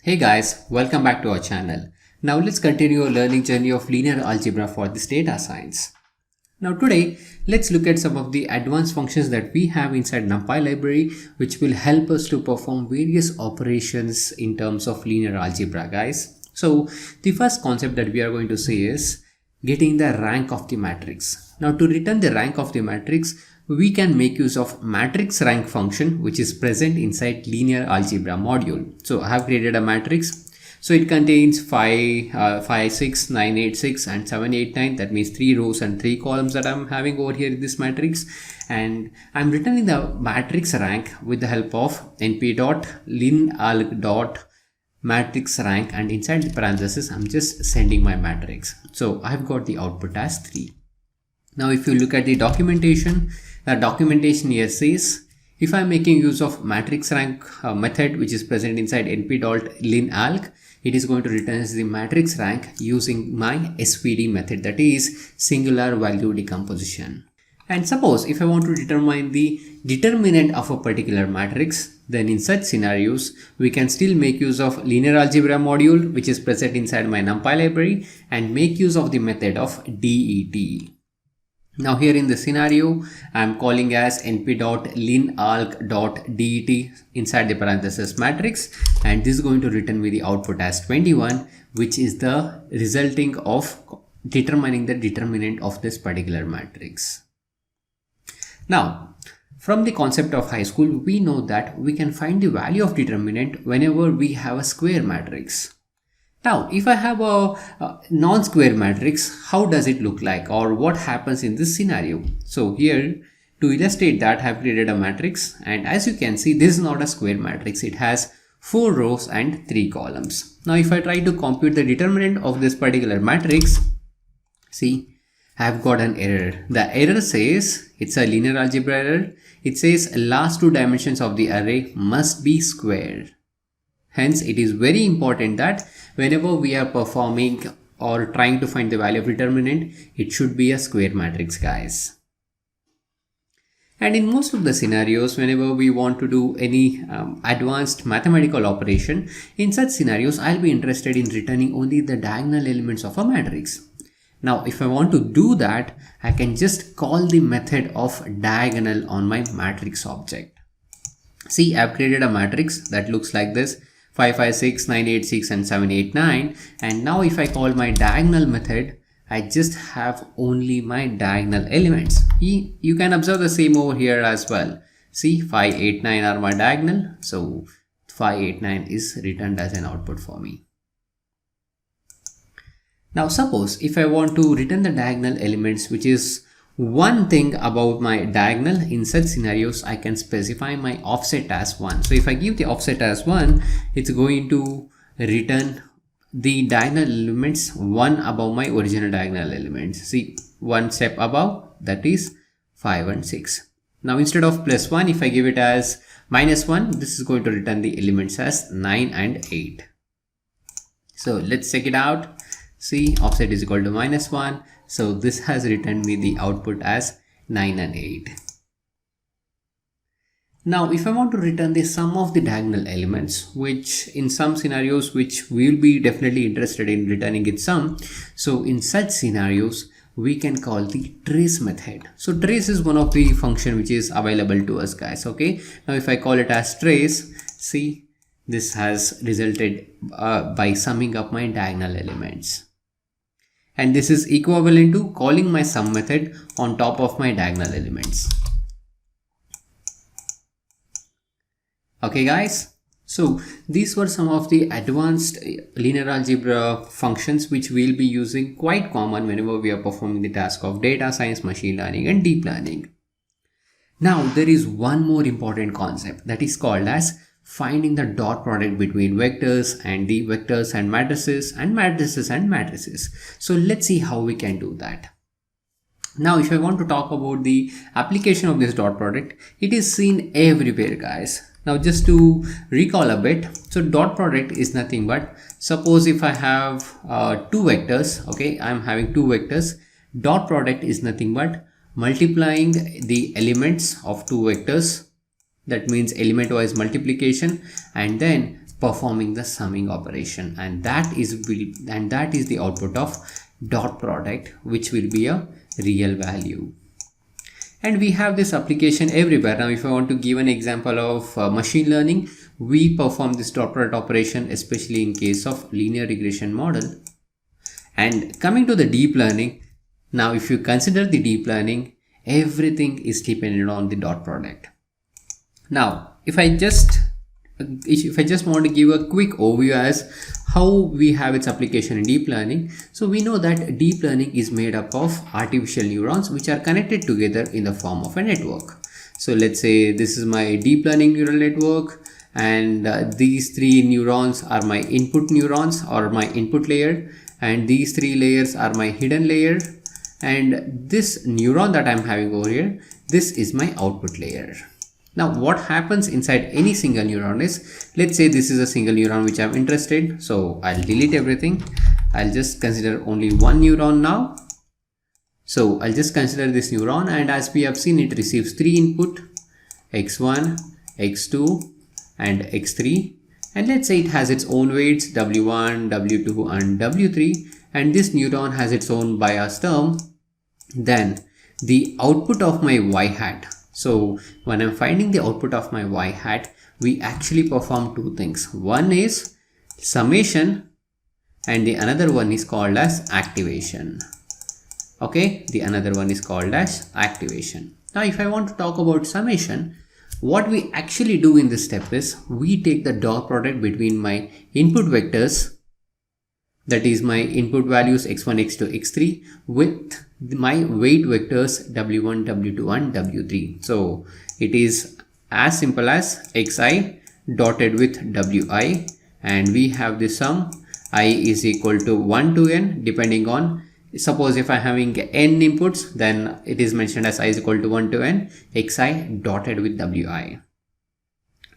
Hey guys, welcome back to our channel. Now let's continue our learning journey of linear algebra for this data science. Now today, let's look at some of the advanced functions that we have inside NumPy library which will help us to perform various operations in terms of linear algebra, guys. So the first concept that we are going to see is getting the rank of the matrix. Now to return the rank of the matrix, we can make use of matrix rank function which is present inside linear algebra module. So I have created a matrix. So it contains 5, 6, 9, 8, 6 and 7, 8, 9. That means 3 rows and 3 columns that I'm having over here in this matrix. And I'm returning the matrix rank with the help of np.linalg.matrix rank, and inside the parenthesis I'm just sending my matrix. So I've got the output as 3. Now if you look at the documentation, the documentation here says if I'm making use of matrix rank method which is present inside np.linalg, it is going to return as the matrix rank using my SVD method, that is singular value decomposition. And suppose if I want to determine the determinant of a particular matrix, then in such scenarios we can still make use of linear algebra module which is present inside my NumPy library and make use of the method of DET. Now here in the scenario, I am calling as np.linalg.det inside the parenthesis matrix, and this is going to return me the output as 21, which is the resulting of determining the determinant of this particular matrix. Now, from the concept of high school, we know that we can find the value of determinant whenever we have a square matrix. Now, if I have a non-square matrix, how does it look like, or what happens in this scenario? So here, to illustrate that, I have created a matrix, and as you can see, this is not a square matrix. It has 4 rows and 3 columns. Now, if I try to compute the determinant of this particular matrix, see, I have got an error. The error says, it's a linear algebra error. It says last 2 dimensions of the array must be square. Hence, it is very important that whenever we are performing or trying to find the value of determinant, it should be a square matrix, guys. And in most of the scenarios, whenever we want to do any advanced mathematical operation, in such scenarios, I'll be interested in returning only the diagonal elements of a matrix. Now, if I want to do that, I can just call the method of diagonal on my matrix object. See, I've created a matrix that looks like this. 5, 5, 6, 9, 8, 6 and 7, 8, 9. And now if I call my diagonal method, I just have only my diagonal elements. You can observe the same over here as well. See, 5, 8, 9 are my diagonal. So 5, 8, 9 is returned as an output for me. Now suppose if I want to return the diagonal elements, which is one thing about my diagonal, in such scenarios I can specify my offset as 1. So if I give the offset as 1, it's going to return the diagonal elements 1 above my original diagonal elements. See, 1 step above, that is 5 and 6. Now instead of +1, if I give it as -1, this is going to return the elements as 9 and 8. So let's check it out. See, offset is equal to -1. So this has returned me the output as 9 and 8. Now, if I want to return the sum of the diagonal elements, which in some scenarios, which we will be definitely interested in returning its sum. So in such scenarios, we can call the trace method. So trace is one of the function which is available to us, guys. Okay. Now, if I call it as trace, see, this has resulted by summing up my diagonal elements. And this is equivalent to calling my sum method on top of my diagonal elements. Okay guys, so these were some of the advanced linear algebra functions which we'll be using, quite common whenever we are performing the task of data science, machine learning and deep learning. Now there is one more important concept that is called as finding the dot product between vectors and the vectors and matrices and matrices and matrices. So let's see how we can do that. Now if I want to talk about the application of this dot product, it is seen everywhere, guys. Now just to recall a bit, so dot product is nothing but, suppose if I have 2 vectors, okay, I'm having 2 vectors, dot product is nothing but multiplying the elements of 2 vectors, that means element wise multiplication, and then performing the summing operation, and that is the output of dot product, which will be a real value. And we have this application everywhere. Now if I want to give an example of machine learning, we perform this dot product operation especially in case of linear regression model. And coming to the deep learning, now if you consider the deep learning, everything is dependent on the dot product. Now if I just want to give a quick overview as how we have its application in deep learning. So we know that deep learning is made up of artificial neurons which are connected together in the form of a network. So let's say this is my deep learning neural network, and these three neurons are my input neurons or my input layer, and these three layers are my hidden layer, and this neuron that I'm having over here, this is my output layer. Now what happens inside any single neuron is, let's say this is a single neuron which I'm interested, so I'll delete everything. I'll just consider only one neuron now. So I'll just consider this neuron, and as we have seen, it receives three input, x1, x2 and x3, and let's say it has its own weights w1, w2 and w3, and this neuron has its own bias term. Then the output of my y hat. So when I'm finding the output of my y hat, we actually perform two things. One is summation and the another one is called as activation. Okay, the another one is called as activation. Now if I want to talk about summation, what we actually do in this step is we take the dot product between my input vectors, that is my input values x1, x2, x3, with my weight vectors w1, w2 and w3. So it is as simple as xi dotted with wi, and we have the sum I is equal to 1 to n, depending on, suppose if I'm having n inputs, then it is mentioned as I is equal to 1 to n, xi dotted with wi.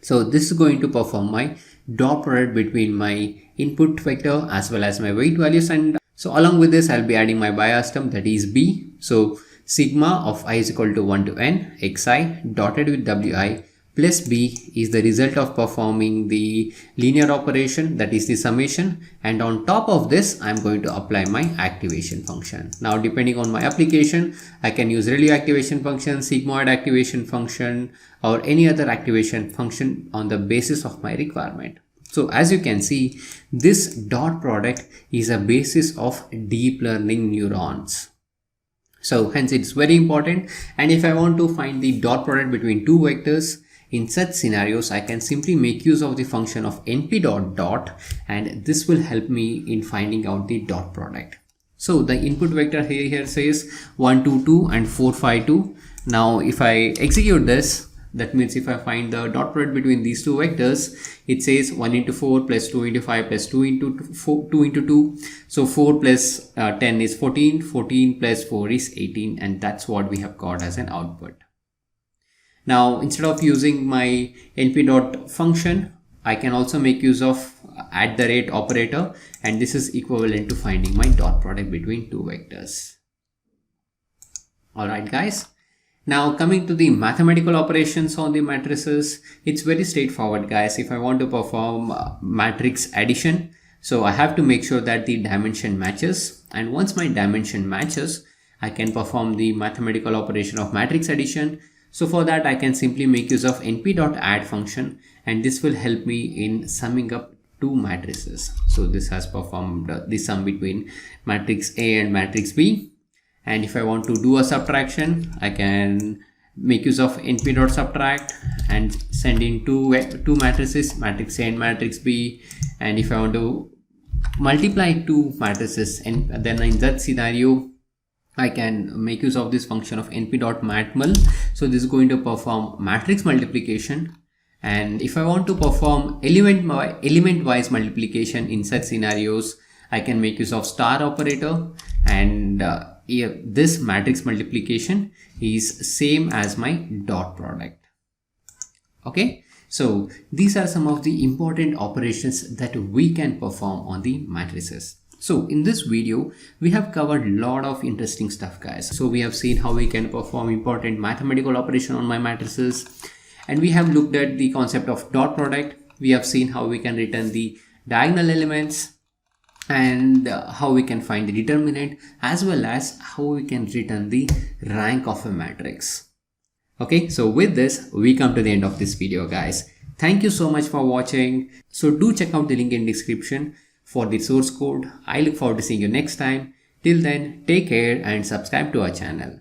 So this is going to perform my dot product between my input vector as well as my weight values, and so along with this I'll be adding my bias term, that is b. So sigma of I is equal to 1 to n xi dotted with wi plus b is the result of performing the linear operation, that is the summation, and on top of this I'm going to apply my activation function. Now depending on my application, I can use ReLU activation function, sigmoid activation function, or any other activation function on the basis of my requirement. So as you can see, this dot product is a basis of deep learning neurons. So hence it's very important, and if I want to find the dot product between two vectors, in such scenarios I can simply make use of the function of np dot dot, and this will help me in finding out the dot product. So the input vector here says 1 2 2 and 4 5 2. Now if I execute this, that means if I find the dot product between these two vectors, it says 1 into 4 plus 2 into 5 plus 2 into 2 into 2. So 4 plus 10 is 14, 14 plus 4 is 18, and that's what we have got as an output. Now instead of using my np dot function, I can also make use of @ operator, and this is equivalent to finding my dot product between two vectors. Alright guys. Now coming to the mathematical operations on the matrices, it's very straightforward guys. If I want to perform matrix addition, so I have to make sure that the dimension matches, and once my dimension matches, I can perform the mathematical operation of matrix addition. So for that I can simply make use of np.add function, and this will help me in summing up two matrices. So this has performed the sum between matrix A and matrix B. And if I want to do a subtraction, I can make use of np.subtract and send in two matrices, matrix A and matrix B. And if I want to multiply two matrices, and then in that scenario I can make use of this function of np.matmul. So this is going to perform matrix multiplication. And if I want to perform element wise multiplication in such scenarios, I can make use of star operator, and this matrix multiplication is same as my dot product. Okay, so these are some of the important operations that we can perform on the matrices. So in this video, we have covered a lot of interesting stuff guys. So we have seen how we can perform important mathematical operation on my matrices, and we have looked at the concept of dot product. We have seen how we can return the diagonal elements and how we can find the determinant, as well as how we can return the rank of a matrix. Okay, so with this, we come to the end of this video, guys. Thank you so much for watching. So do check out the link in description for the source code. I look forward to seeing you next time. Till then, take care and subscribe to our channel.